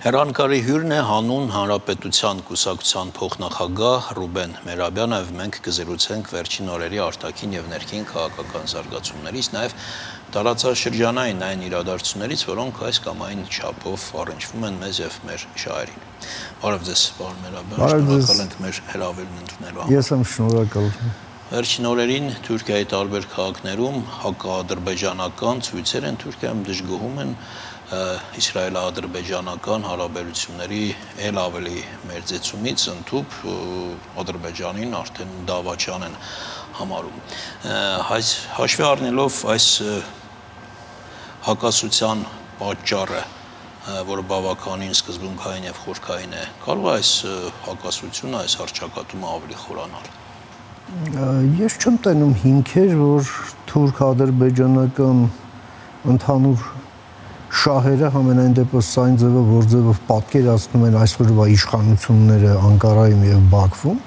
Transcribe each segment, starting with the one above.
Հեռանկարի հյուրն է հանուն Հանրապետության կուսակցության փոխնախագահ Ռուբեն Մերաբյանը, եւ մենք կզրուցենք վերջին օրերի արտաքին եւ ներքին քաղաքական զարգացումներից, նաեւ տարածաշրջանային այն իրադարձություններից, որոնք այս կամ այն չափով առնչվում են մեզ եւ մեր շահերին։ Բարև ձեզ, պարոն Մերաբյան, շնորհակալ ենք մեր հրավերն ընդունելու համար։ Ես եմ շնորհակալ։ Վերջին օրերին Թուրքիայի տարբեր քաղաքներում հակաադրբեջանական ցույցեր են, Թուրքիայում դժգոհում են իսրայելա-ադրբեջանական հարաբերությունների ել ավելի մերձեցումից, ընդհուպ Ադրբեջանին արդեն դավաճան են համարում։ Հաշվի առնելով այս հակասության պատճառը, որը բավականին սկզբունքային եւ խորքային է, կարող է այս հակասությունը, այս հռչակատումը ավելի խորանալ։ Ես չեմ տենում հիմքեր, որ թուրք-ադրբեջանական ընդհանուր շահերը համենայն դեպս այն ձևով, որ ձևով պատկերացնում են այսօրվա իշխանությունները Անկարայում եւ Բաքվում,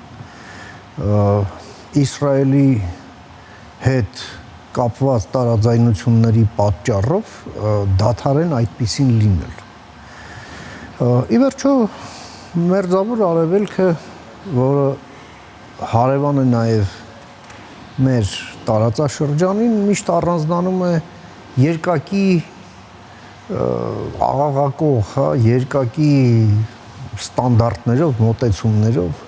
Իսրայելի հետ կապված տարաձայնությունների պատճառով դադարեն այդպիսին լինել։ Ի վերջո մերձավոր արևելքը, որը հարևան է նաև մեր տարածաշրջանին, միշտ առանձնանում է երկակի աղաղակող, երկակի ստանդարտներով, մոտեցումներով,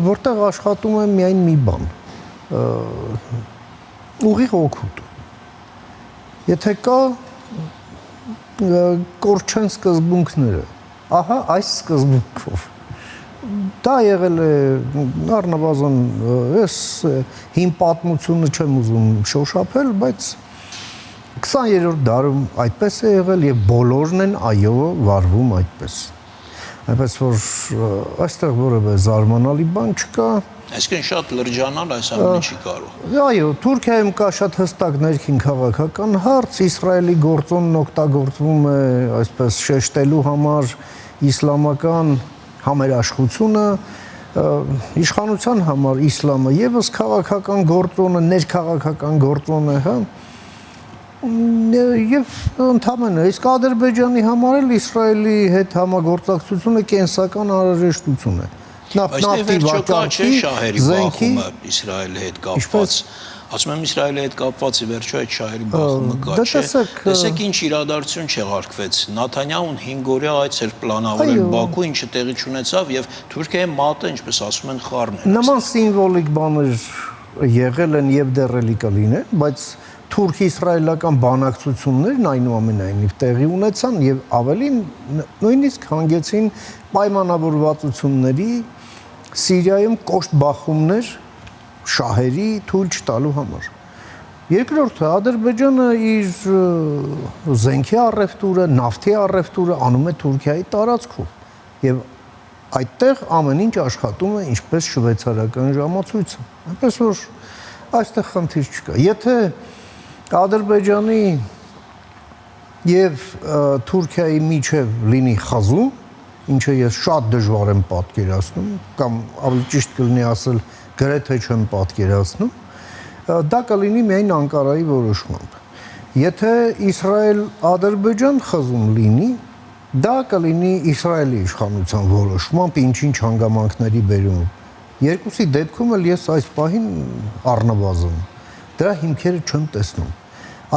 որտեղ աշխատում է միայն մի բան՝ ուղիղ օգուտ։ Եթե կա կորչեն սկզբունքները, ահա այս սկզբունքով դա եղել է առնվազն, ես հին պատմությունը չեմ ուզում շոշափել, բայց 20-րդ դարում այդպես է եղել եւ բոլորն են այո վարվում այդպես։ Այնպես որ այստեղ որևէ զարմանալի բան չկա։ Այսինքն շատ լրջանալ այս ամենը չի կարող։ Այո, Թուրքիայում կա շատ հստակ ներքին քաղաքական հարց, Իսրայելի գործոնն օգտագործվում է այսպես շեշտելու համար իսլամական համերաշխությունը, իշխանության համար իսլամը եւս քաղաքական գործոն է, ներքաղաքական գործոն է, հա։ Եվ ընդհանրապես իսկ Ադրբեջանի համար էլ Իսրայելի հետ համագործակցությունը կենսական անհրաժեշտություն է։ Նավթի վաճառքի, շահերի բախումը Իսրայելի հետ կապված, ասում եմ Իսրայելի հետ կապված ի վերջո այդ շահերի բախումը կա, չէ։ Տեսեք ինչ իրադարձություն չեղարկվեց։ Նաթանյահուն 5 օրյա այց էր պլանավորել Բաքու, ինչը տեղի չունեցավ, եւ Թուրքիայի մատը, ինչպես ասում են, խառն էր։ Նման սիմվոլիկ բաներ եղել են եւ դեռ էլի կլինեն, բայց թուրք-իսրայելական բանակցություններն այնուամենայնիվ տեղի ունեցան եւ ավելին նույնիսկ հանգեցին պայմանավորվածությունների Սիրիայում կոշտ բախումներ շահերի թույլ չտալու համար։ Երկրորդը Ադրբեջանը իր զենքի առևտուրը, նավթի առևտուրը անում է Թուրքիայի տարածքում եւ այդտեղ ամեն ինչ աշխատում է ինչպես շվեյցարական ժամացույցը։ Այնպես որ այստեղ խնդիր չկա։ Եթե Ադրբեջանի եւ Թուրքիայի միջև լինի խազում, ինչը ես շատ դժվար եմ պատկերացնում, կամ ավելի ճիշտ կլինի ասել գրեթե չեմ պատկերացնում, դա կլինի միայն Անկարայի որոշմամբ։ Եթե Իսրայել-Ադրբեջան խզում լինի, դա կլինի Իսրայելի իշխանության որոշմամբ, ինչ-ինչ հանգամանքների բերումով։ Երկուսի դեպքում էլ ես այս պահին առնվազն դրա հիմքերը չեմ տեսնում։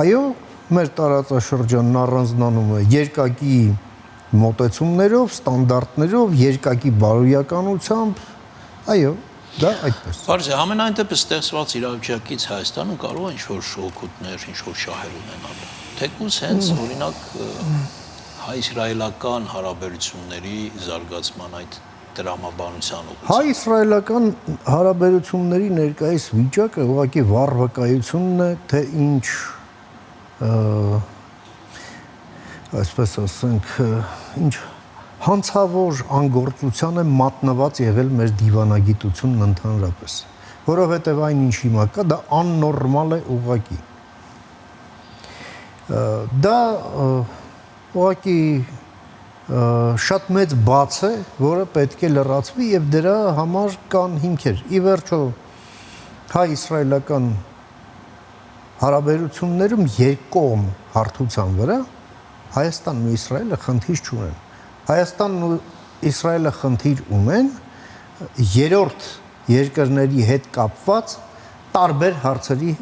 Այո, մեր տարածաշրջանն առանձնանում է երկակի մոտեցումներով, ստանդարտներով, երկակի բարոյականությամբ, այո, դա այդպես։ Բարձր է, ամենայն դեպս ստեղծված իրավիճակից Հայաստանը կարող է ինչ-որ օգուտներ, ինչ-որ շահեր ունենալ։ Թեկուզ հենց օրինակ հայ-իսրայելական հարաբերությունների զարգացման այդ տրամաբանության ուղղությամբ։ Հայ-իսրայելական հարաբերությունների ներկայիս վիճակը ուղղակի վառ վկայությունն է, թե ինչ այսպես ասենք, ինչ հանցավոր անգործության է մատնված եղել մեր դիվանագիտությունն ընդհանրապես, որովհետև այն ինչ հիմա կա, դա աննորմալ է ուղղակի։ Դա ուղղակի շատ մեծ բաց է, որը պետք է լրացվի եւ դրա համար կան հիմքեր։ Ի վերջո հայ-իսրայելական հարաբերություններում երկկողմ հարթության վրա Հայաստանն ու Իսրայելը խնդիր չունեն։ Հայաստանն ու Իսրայելը խնդիր ունեն երրորդ երկրների հետ կապված տարբեր հարցերի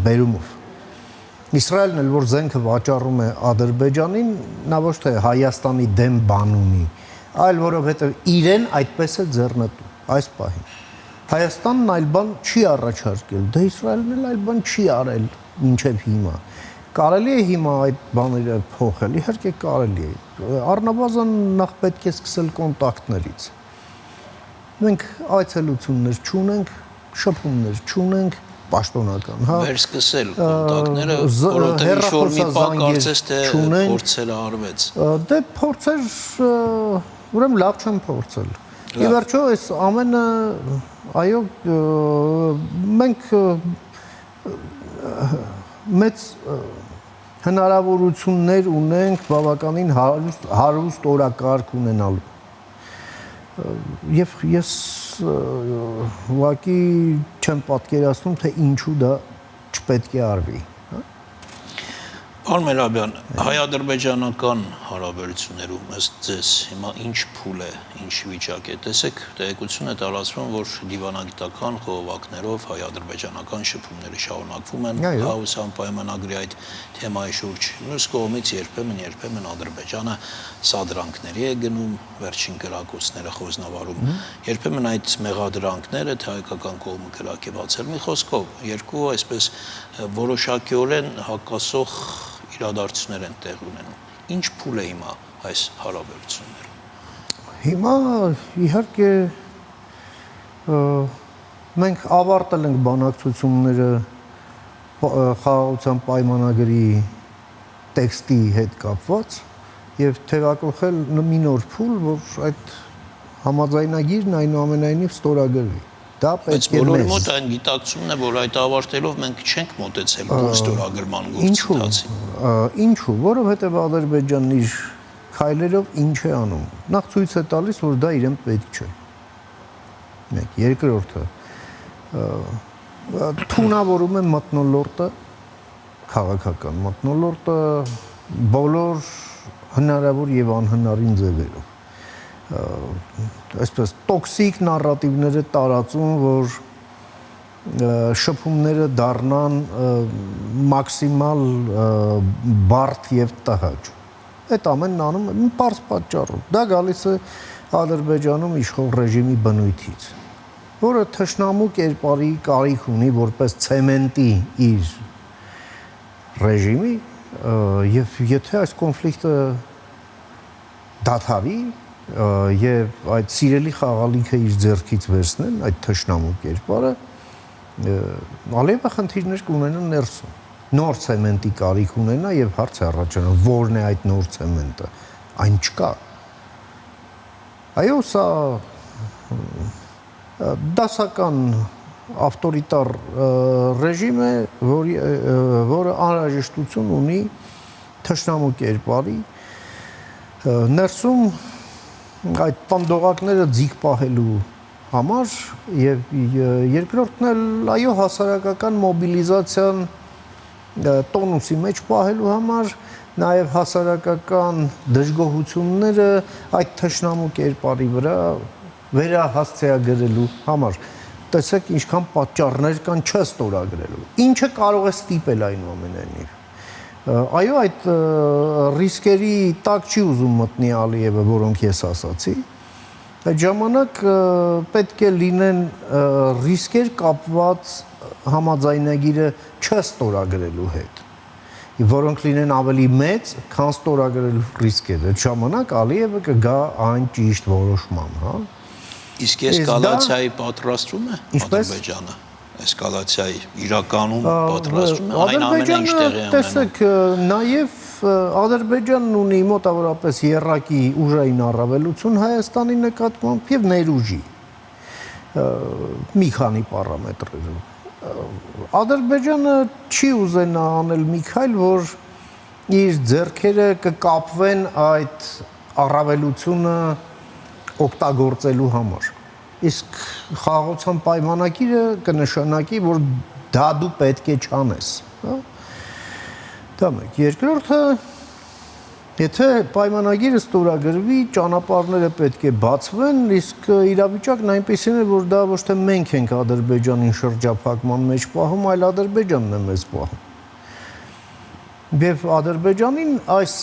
բերումով։ Իսրայելն էլ որ զենքը վաճառում է Ադրբեջանին, նա ոչ թե Հայաստանի դեմ բան ունի, այլ որովհետև իրեն այդպես է ձեռնտու այս պահին։ Հայաստանն այլ բան չի առաջարկել, դե Իսրայելն էլ այլ բան չի արել մինչև հիմա։ Կարելի է հիմա այդ բաները փոխել, իհարկե կարելի է։ Առնվազն նախ պետք է սկսել կոնտակտներից։ Մենք այցելություններ չունենք, շփումներ չունենք, պաշտոնական, հա։ Վերսկսել կոնտակտները, որովհետև ինչ-որ մի բան կարծես թե փորձել արվեց։ Դե փորձեր, ուրեմն լավ չեմ փորձել։ Ի վերջո այս ամենը, այո, մենք մեծ հնարավորություններ ունենք բավականին հարուստ օրակարգ ունենալու։ Եվ ես ուղղակի չեմ պատկերացնում, թե ինչու դա չպետք է արվի։ Պարոն Մելաբյան, հայ-ադրբեջանական հարաբերություններում ըստ ձեզ հիմա ինչ փուլ է, ինչ վիճակ է։ Տեսեք, տեղեկություն է տարածվում, որ դիվանագիտական խողովակներով հայ-ադրբեջանական շփումները շարունակվում են Հաուսան պայմանագրի այդ թեմայի շուրջ։ Մյուս կողմից երբեմն Ադրբեջանը սադրանքների է գնում, վերջին կրակոցները խոզնավարում։ Երբեմն այդ մեղադրանքները թե հայկական կողմը կրակ է բացել։ Մի խոսքով, երկու այսպես որոշակիորեն հակասող իրադարձություններ են տեղ ունենում։ Ինչ փուլ է հիմա այս հարաբերություններում։ Հիմա իհարկե մենք ավարտել ենք բանակցությունները խաղաղության պայմանագրի տեքստի հետ կապված եւ թեւակողել մի նոր փուլ, որ այդ համաձայնագիրն այնուամենայնիվ ստորագրվի։ Դա պետք է մեզ։ Բայց բոլորի մոտ այն գիտակցումն է, որ այդ ավարտելով մենք չենք մոտեցել ստորագրման գործընթացին։ Ինչու՞, որովհետև Ադրբեջանն իր քայլերով ինչ է անում։ Նախ ցույց է տալիս, որ դա իրեն պետք չէ։ Մեկ, երկրորդը թունավորում է մթնոլորտը, քաղաքական մթնոլորտը բոլոր հնարավոր եւ անհնարին ձևերով։ Այսպես տոքսիկ նարատիվները տարածում, որ շփումները դառնան մաքսիմալ բարդ եւ տհաճ։ Այդ ամենն անում է մի պարզ պատճառով։ Դա գալիս է Ադրբեջանում իշխող ռեժիմի բնույթից, որը թշնամու կերպարի կարիք ունի որպես ցեմենտի իր ռեժիմի եւ եթե այս կոնֆլիկտը դադարի եւ այդ սիրելի խաղալիքը իր ձեռքից վերցնեն, այդ թշնամու կերպարը Ալիևը խնդիրներ կունենա ներսում։ Նոր ցեմենտի կարիք ունենա եւ հարց է առաջանում, որն է այդ նոր ցեմենտը։ Այն չկա։ Այո, սա դասական ավտորիտար ռեժիմ է, որը անհրաժեշտություն ունի թշնամու կերպարի ներսում այդ պանդողակները ձիգ պահելու համար եւ երկրորդն էլ այո հասարակական մոբիլիզացիան տոնուսի մեջ պահելու համար նաեւ հասարակական դժգոհությունները այդ թշնամու կերպարի վրա վերահասցեագրելու համար տեսեք ինչքան պատճառներ կան չստորագրելու ինչը կարող է ստիպել այնուամենայնիվ այո այդ ռիսկերի տակ չի ուզում մտնի Ալիևը որոնք ես ասացի այդ ժամանակ պետք է լինեն ռիսկեր կապված համաձայնագիրը չստորագրելու հետ որոնք լինեն ավելի մեծ քան ստորագրելու ռիսկերը այդ ժամանակ Ալիևը կգա այն ճիշտ որոշման հա իսկ էսկալացիայի պատրաստվում է Ադրբեջանը էսկալացիայի իրականում պատրաստվում է այն ամենը ինչ տեղի ունենում տեսեք նաև Ադրբեջանն ունի մոտավորապես եռակի ուժային առավելություն Հայաստանի նկատմամբ եւ ներուժի մի քանի պարամետրերով Ադրբեջանը չի ուզենա անել մի քայլ որ իր ձեռքերը կկապվեն այդ առավելությունը օգտագործելու համար։ Իսկ խաղաղության պայմանագիրը կնշանակի, որ դա դու պետք է չանես, հա։ Դա մեկ։ Երկրորդը, եթե պայմանագիրը ստորագրվի, ճանապարհները պետք է բացվեն, իսկ իրավիճակն այնպեսին է, որ դա ոչ թե մենք ենք Ադրբեջանին շրջափակման մեջ պահում, այլ Ադրբեջանն է մեզ պահում։ Եվ Ադրբեջանին այս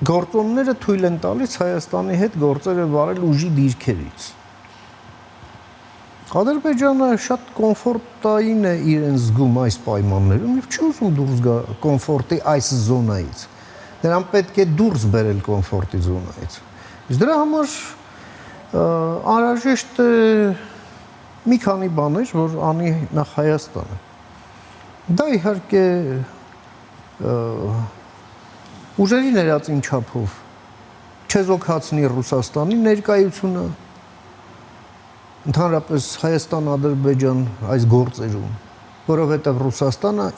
գործոնները թույլ են տալիս Հայաստանի հետ գործերը վարել ուժի դիրքերից։ Ադրբեջանը շատ կոմֆորտային է իրեն զգում այս պայմաններում եւ չի ուզում դուրս գա կոմֆորտի այս զոնայից։ Նրան պետք է դուրս բերել կոմֆորտի զոնայից։ Իսկ դրա համար անհրաժեշտ է մի քանի բաներ, որ անի նախ Հայաստանը։ Դա իհարկե ուժերի ներածին չափով չեզոքացնի Ռուսաստանի ներկայությունը, ընդհանրապես Հայաստան-Ադրբեջան այս գործերում, որովհետև Ռուսաստանը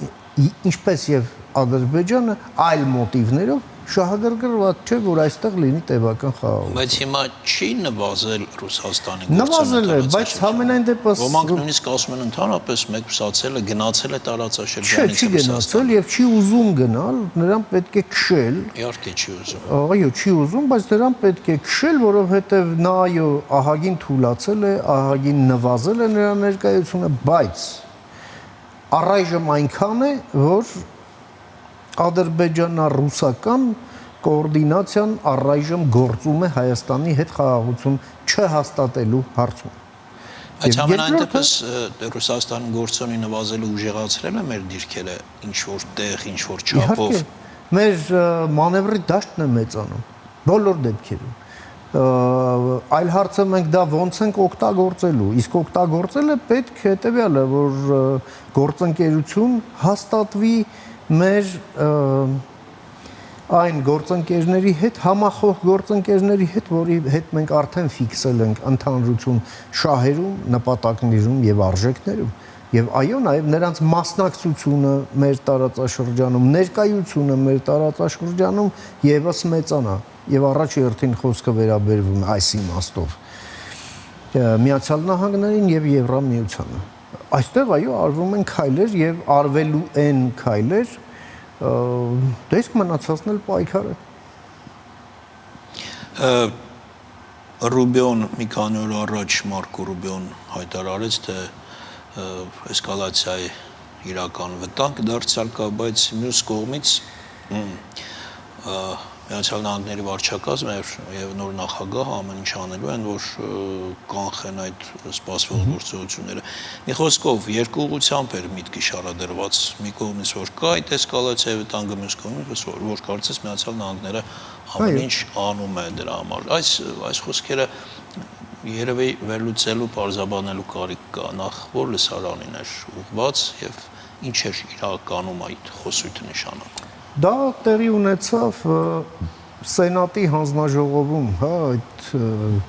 ինչպես եւ Ադրբեջանը այլ մոտիվներով շահագրգռված չէ, որ այստեղ լինի տևական խաղաղություն։ Բայց հիմա չի նվազել Ռուսաստանի նվազել է, բայց համենայն դեպս ոմանք նույնիսկ ասում են ընդհանրապես մեկուսացել է, գնացել է տարածաշրջանից չի գնացել եւ չի ուզում գնալ, նրան պետք է քշել։ Իհարկե չի ուզում։ Այո, չի ուզում, բայց նրան պետք է քշել, որովհետեւ նա այո, ահագին թուլացել է, ահագին նվազել է նրա ներկայությունը, բայց առայժմ այնքան է, որ ադրբեջանա-ռուսական կոորդինացիան առայժմ գործում է Հայաստանի հետ խաղաղություն չհաստատելու հարցում։ Բայց ամենայն դեպս Ռուսաստանի գործոնի նվազելու ուժեղացրել է մեր դիրքերը ինչ-որ տեղ, ինչ-որ չափով։ Մեր մանևրի դաշտն է մեծանում բոլոր դեպքերում։ Այլ հարցը մենք դա ոնց ենք օգտագործելու, իսկ օգտագործելը պետք է հետևյալը, որ գործընկերություն հաստատվի մեր այն գործընկերների հետ, համախոհ գործընկերների հետ, որի հետ մենք արդեն ֆիքսել ենք ընդհանրություն շահերում, նպատակներում եւ արժեքներում, եւ այո, նաեւ նրանց մասնակցությունը մեր տարածաշրջանում, ներկայությունը մեր տարածաշրջանում եւս մեծանա, եւ առաջի հերթին խոսքը վերաբերվում է այս իմաստով Միացյալ Նահանգներին եւ Եվրամիությանը։ Այստեղ այո արվում են քայլեր եւ արվելու են քայլեր, դե իսկ մնացածն էլ պայքարը։ Ռուբիոն մի քանի օր առաջ Մարկո Ռուբիոն հայտարարեց, թե էսկալացիայի իրական վտանգ դարձյալ կա, բայց մյուս կողմից Միացյալ Նահանգների վարչակազմը եւ նոր նախագահը ամեն ինչ անելու են, որ կանխեն այդ սպասվող գործողությունները։ Մի խոսքով երկու ուղղությամբ էր միտքի շարադրված, մի կողմից որ կա այդ էսկալացիայի վտանգը, մյուս կողմից որ կարծես Միացյալ Նահանգները ամեն ինչ անում է դրա համար։ Այս խոսքերը երևի վերլուծելու, պարզաբանելու կարիք կա, նախ որ լսարանին էր ուղղված եւ ինչ էր իրականում այդ խոսույթը նշանակում։ Դա տեղի ունեցավ Սենատի հանձնաժողովում, հա, այդ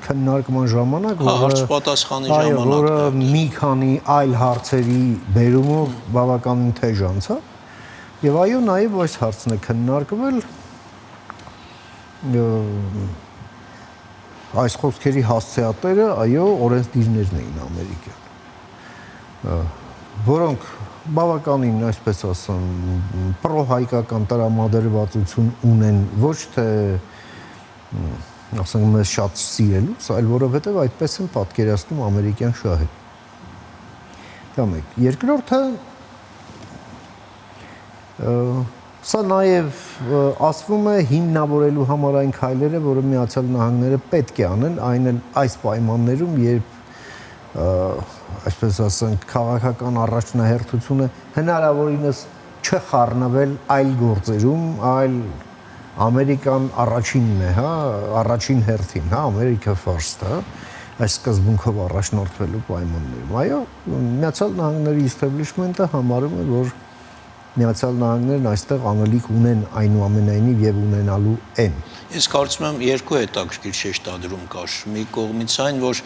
քննարկման ժամանակ, հարցպատասխանի ժամանակ, որը մի քանի այլ հարցերի բերումով բավականին թեժ անցավ։ Եվ այո, նաև այս հարցն է քննարկվել այս խոսքերի հասցեատերը, այո, օրենսդիրներն էին ամերիկյան, որոնք բավականին, այսպես ասեմ, պրոհայկական տրամադրվածություն ունեն ոչ թե ասենք մեզ շատ սիրելուց, այլ որովհետև այդպես են պատկերացնում ամերիկյան շահերը։ Դա մեկ։ Երկրորդը սա նաև ասվում է հիմնավորելու համար այն քայլերը, որը Միացյալ Նահանգները պետք է անեն, այն էլ այս պայմաններում, երբ այսպես ասենք, քաղաքական առաջնահերթությունը հնարավորինս չխառնվել այլ գործերում, այլ Ամերիկան առաջինն է, հա, առաջին հերթին, հա, America first, հա, այս սկզբունքով առաջնորդվելու պայմաններում։ Այո, Միացյալ Նահանգների establishment-ը համարում է, որ Միացյալ Նահանգներն այստեղ անելիք ունեն այնուամենայնիվ եւ ունենալու են։ Ես կարծում եմ երկու հետաքրքիր շեշտադրում կար։ Մի կողմից այն, որ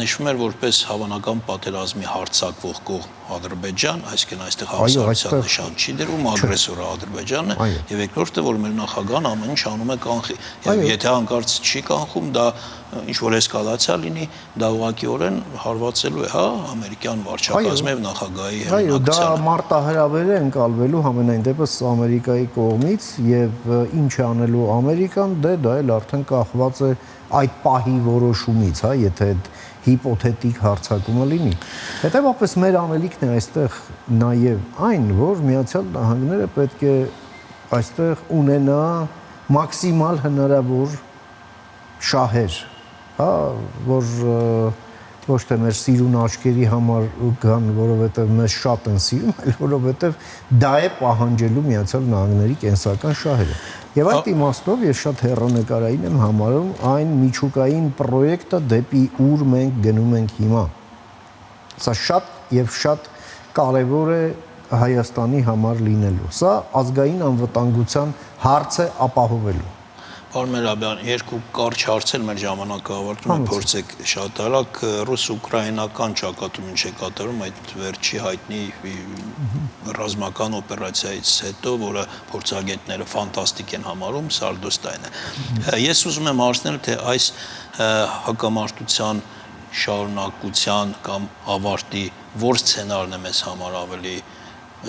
նշվում էր որպես հավանական պատերազմի հարձակվող կողմ Ադրբեջան, այսինքն այստեղ հավասարության նշան չի դրվում, ագրեսորը Ադրբեջանն է, եւ երկրորդը, որ մեր նախագահան ամեն ինչ անում է կանխի։ Եվ եթե հանկարծ չի կանխում, դա ինչ որ էսկալացիա լինի, դա ուղղակիորեն հարվածելու է, հա, ամերիկյան վարչակազմի եւ նախագահի հեղինակությանը։ Դա մարտահրավեր է ընկալվելու համենայն դեպս Ամերիկայի կողմից եւ ինչ է անելու Ամերիկան, դա էլ արդեն կախված է այդ պահի որոշումից, հա, եթե այդ հիպոթետիկ հարձակումը լինի։ Հետևաբար մեր անելիքն է այստեղ նաեւ այն, որ Միացյալ Նահանգները պետք է այստեղ ունենա մաքսիմալ հնարավոր շահեր, հա, որ ոչ թե մեր սիրուն աչքերի համար գան, որովհետև մեզ շատ են սիրում, այլ որովհետև դա է պահանջելու Միացյալ Նահանգների կենսական շահերը։ Եվ այդ իմաստով ես շատ հեռանկարային եմ համարում այն միջուկային պրոյեկտը, դեպի ուր մենք գնում ենք հիմա։ Սա շատ եւ շատ կարեւոր է Հայաստանի համար լինելու։ Սա ազգային անվտանգության հարց է ապահովելու։ Պարոն Մերաբյան, երկու կարճ հարցեր մեր ժամանակը ավարտում է, փորձեք շատ արագ ռուս-ուկրաինական ճակատում ինչ է կատարում այդ վերջի հայտնի ռազմական օպերացիայից հետո, որը փորձագետները ֆանտաստիկ են համարում, Սարդոստայնը։ Ես ուզում եմ հարցնել, թե այս հակամարտության շարունակության կամ ավարտի որ սցենարն է մեզ համար ավելի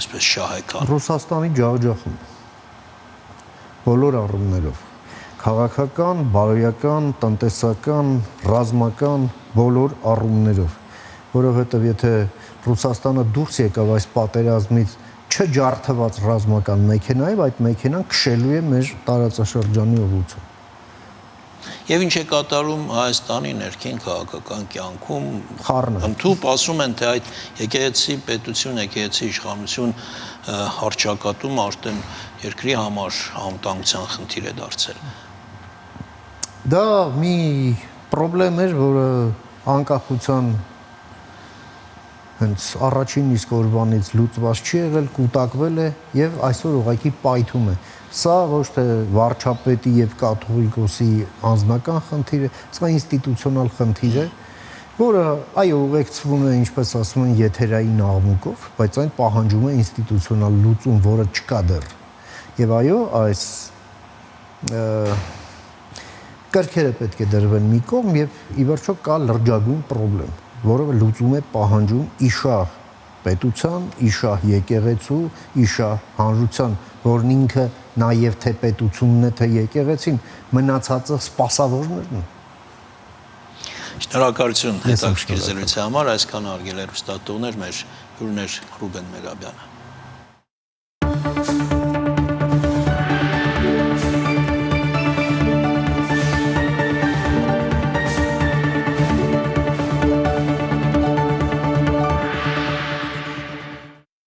այսպես շահեկան։ Ռուսաստանի ջախջախում բոլոր առումներով քաղաքական, բարոյական, տնտեսական, ռազմական բոլոր առումներով, որովհետև եթե Ռուսաստանը դուրս եկավ այս պատերազմից չջարդված ռազմական մեքենայով, այդ մեքենան քշելու է մեր տարածաշրջանի ուղղությամբ։ Եվ ինչ է կատարում Հայաստանի ներքին քաղաքական կյանքում, խառնը։ ընդհանուր ասում են, թե այդ եկեղեցի պետություն, եկեղեցի իշխանություն հռչակատում արդեն երկրի համար անվտանգության խնդիր է դարձել։ Դա մի խնդրեմ էր, որը անկախության հենց առաջին իսկ օրվանից լուծված չի եղել, կուտակվել է եւ այսօր ուղղակի պայթում է։ Սա ոչ թե վարչապետի եւ կաթողիկոսի անձնական խնդիր է, սա ինստիտուցիոնալ խնդիր է, որը այո ուղեկցվում է, ինչպես ասում են, եթերային աղմուկով, բայց այն պահանջում է ինստիտուցիոնալ լուծում, որը չկա դեռ։ Եվ այո, այս կրքերը պետք է դրվեն մի կողմ եւ ի վերջո կա լրջագույն խնդրեմ, որը լուծում է պահանջում իշահ պետության, իշահ եկեղեցու, իշահ հանրության, որն ինքը նաեւ թե պետությունն է, թե եկեղեցին, մնացածը սպասավորներն են։ Շնորհակալություն հետաքրքիր զրույցի համար, այսքան արգել հեռուստատողներ, մեր հյուրն էր Ռուբեն Մերաբյանը։